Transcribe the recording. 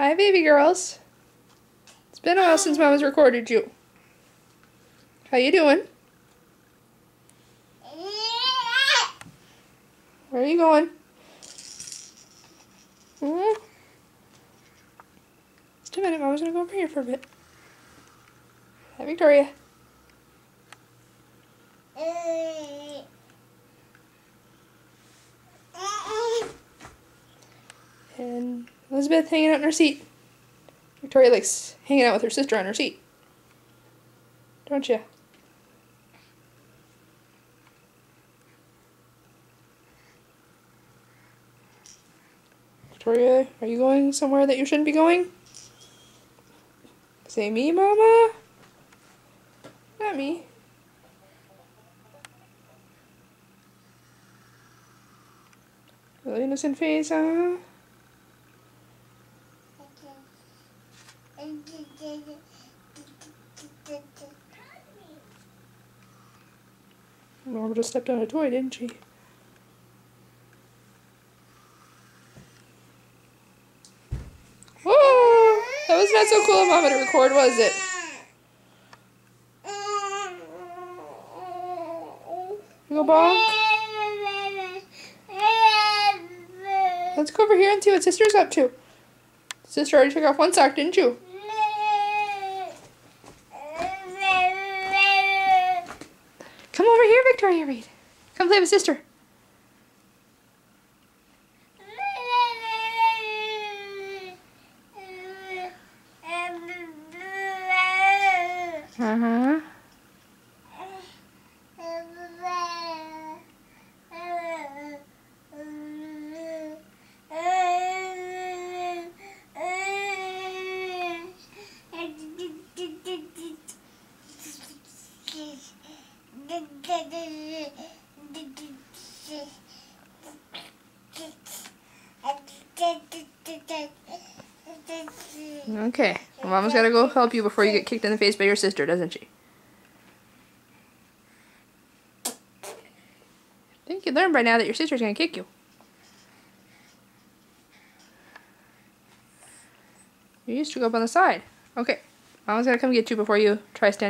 Hi, baby girls. It's been a while since Mama's recorded you. How you doing? Where are you going? Just a minute, Mama's gonna go over here for a bit. Hi, Victoria. And Elizabeth hanging out in her seat. Victoria likes hanging out with her sister on her seat. Don't you? Victoria, are you going somewhere that you shouldn't be going? Say me, Mama? Not me. Really innocent face, huh? Mama just stepped on a toy, didn't she? Whoa! That was not so cool of Mama to record, was it? You go bonk? Let's go over here and see what Sister's up to. Sister already took off one sock, didn't you? Come over here, Victoria Reed. Come play with Sister. Uh-huh. Okay, well, Mama's gotta go help you before you get kicked in the face by your sister, doesn't she? I think you learned by now that your sister's gonna kick you. You used to go up on the side. Okay, Mama's gotta come get you before you try standing.